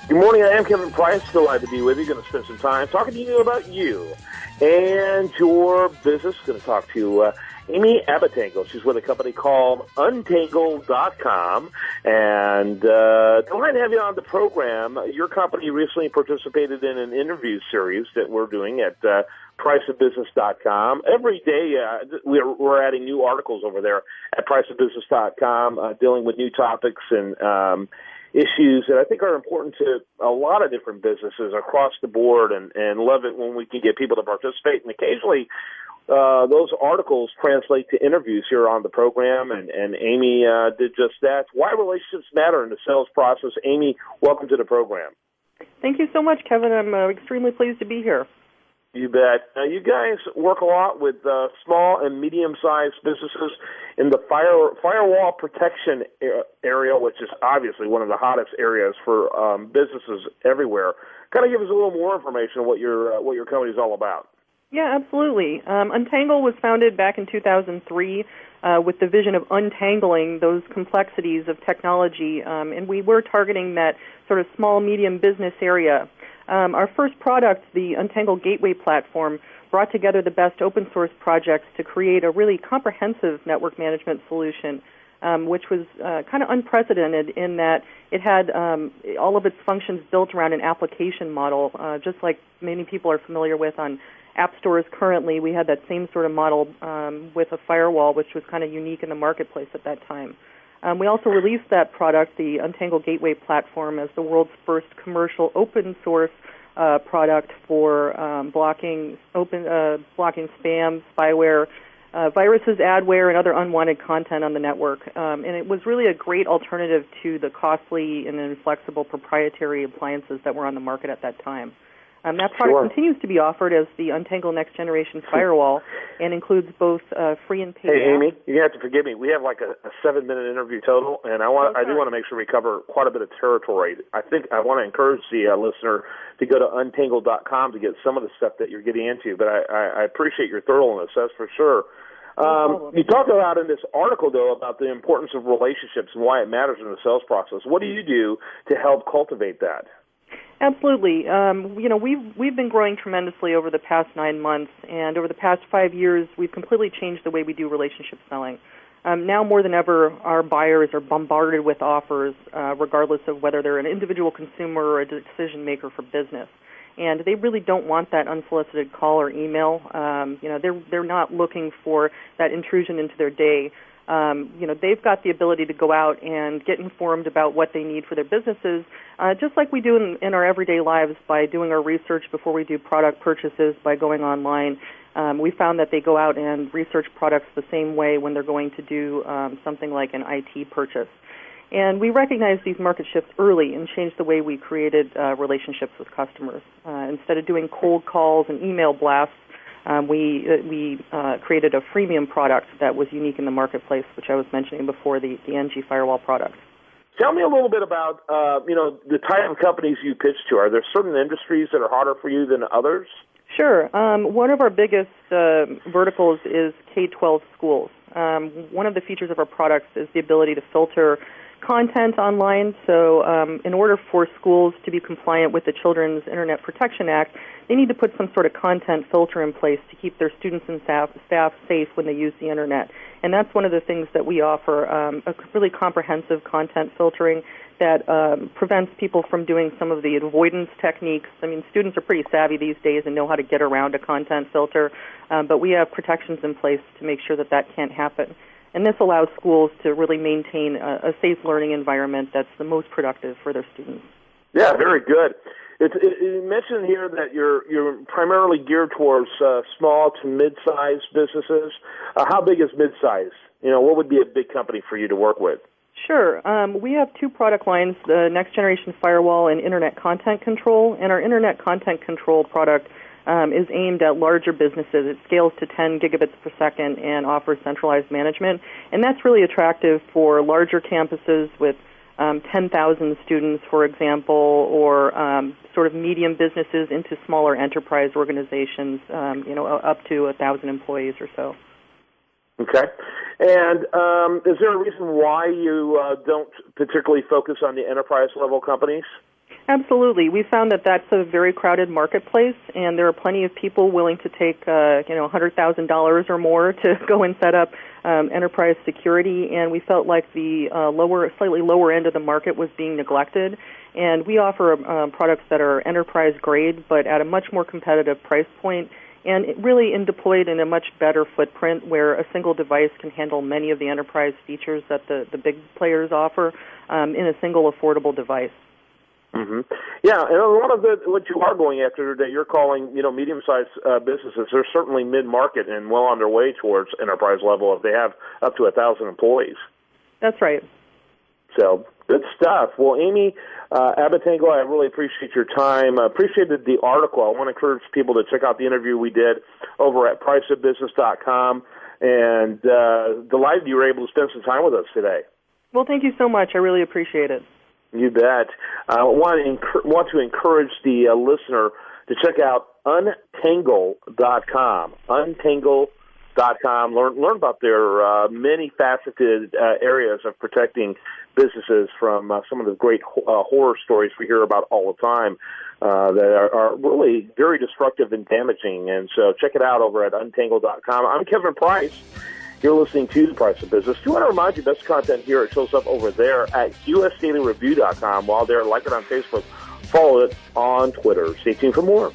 Good morning. I am Kevin Price. Delighted to be with you. Going to spend some time talking to you about you and your business. Going to talk to Amy Abatangle. She's with a company called Untangling.com. And delighted to have you on the program. Your company recently participated in an interview series that we're doing at priceofbusiness.com. Every day we're adding new articles over there at priceofbusiness.com dealing with new topics and issues that I think are important to a lot of different businesses across the board, and love it when we can get people to participate. And occasionally those articles translate to interviews here on the program, and Amy did just that. Why relationships matter in the sales process. Amy, welcome to the program. Thank you so much, Kevin. I'm extremely pleased to be here. You bet. You guys work a lot with small and medium-sized businesses in the firewall protection area, which is obviously one of the hottest areas for businesses everywhere. Kind of give us a little more information on what your company is all about. Yeah, absolutely. Untangle was founded back in 2003 with the vision of untangling those complexities of technology, and we were targeting that sort of small, medium business area. Our first product, the Untangle Gateway platform, brought together the best open source projects to create a really comprehensive network management solution, which was kind of unprecedented in that it had all of its functions built around an application model, just like many people are familiar with on app stores currently. We had that same sort of model with a firewall, which was kind of unique in the marketplace at that time. We also released that product, the Untangle Gateway platform, as the world's first commercial open source product for blocking spam, spyware, viruses, adware, and other unwanted content on the network. And it was really a great alternative to the costly and inflexible proprietary appliances that were on the market at that time. That product continues to be offered as the Untangle Next Generation Firewall and includes both free and paid. Hey, Amy, you have to forgive me. We have like a 7-minute interview total, and I do want to make sure we cover quite a bit of territory. I think I want to encourage the listener to go to untangle.com to get some of the stuff that you're getting into, but I appreciate your thoroughness, that's for sure. You talk about in this article, though, about the importance of relationships and why it matters in the sales process. What do you do to help cultivate that? Absolutely. We've been growing tremendously over the past 9 months, and over the past 5 years, we've completely changed the way we do relationship selling. Now more than ever, our buyers are bombarded with offers, regardless of whether they're an individual consumer or a decision maker for business. And they really don't want that unsolicited call or email. They're not looking for that intrusion into their day. They've got the ability to go out and get informed about what they need for their businesses, just like we do in our everyday lives by doing our research before we do product purchases, by going online. We found that they go out and research products the same way when they're going to do something like an IT purchase. And we recognized these market shifts early and changed the way we created relationships with customers. Instead of doing cold calls and email blasts, we created a freemium product that was unique in the marketplace, which I was mentioning before, the NG Firewall product. Tell me a little bit about the type of companies you pitch to. Are there certain industries that are harder for you than others? Sure. One of our biggest verticals is K-12 schools. One of the features of our products is the ability to filter content online. So in order for schools to be compliant with the Children's Internet Protection Act, they need to put some sort of content filter in place to keep their students and staff safe when they use the Internet. And that's one of the things that we offer, a really comprehensive content filtering that prevents people from doing some of the avoidance techniques. I mean, students are pretty savvy these days and know how to get around a content filter, but we have protections in place to make sure that that can't happen. And this allows schools to really maintain a safe learning environment that's the most productive for their students. Yeah, very good. You mentioned here that you're primarily geared towards small to mid-sized businesses. How big is mid-size? What would be a big company for you to work with? Sure. We have two product lines, the Next Generation Firewall and Internet Content Control. And our Internet Content Control product is aimed at larger businesses. It scales to 10 gigabits per second and offers centralized management. And that's really attractive for larger campuses with 10,000 students, for example, or sort of medium businesses into smaller enterprise organizations, up to 1,000 employees or so. Okay. And is there a reason why you don't particularly focus on the enterprise-level companies? Absolutely. We found that that's a very crowded marketplace, and there are plenty of people willing to take, $100,000 or more to go and set up enterprise security, and we felt like the slightly lower end of the market was being neglected. And we offer products that are enterprise grade, but at a much more competitive price point, and really deployed in a much better footprint where a single device can handle many of the enterprise features that the big players offer in a single affordable device. Mm-hmm. Yeah, and a lot of what you are going after that you're calling, medium-sized businesses, they're certainly mid-market and well on their way towards enterprise level if they have up to 1,000 employees. That's right. So, good stuff. Well, Amy Abatangle, I really appreciate your time. I appreciated the article. I want to encourage people to check out the interview we did over at priceofbusiness.com, and delighted you were able to spend some time with us today. Well, thank you so much. I really appreciate it. You bet. I want to encourage the listener to check out Untangle.com. Untangle.com. Learn about their many faceted areas of protecting businesses from some of the great horror stories we hear about all the time that are really very destructive and damaging. And so check it out over at Untangle.com. I'm Kevin Price. You're listening to The Price of Business. We want to remind you, best content here, it shows up over there at usdailyreview.com. While there, like it on Facebook, follow it on Twitter. Stay tuned for more.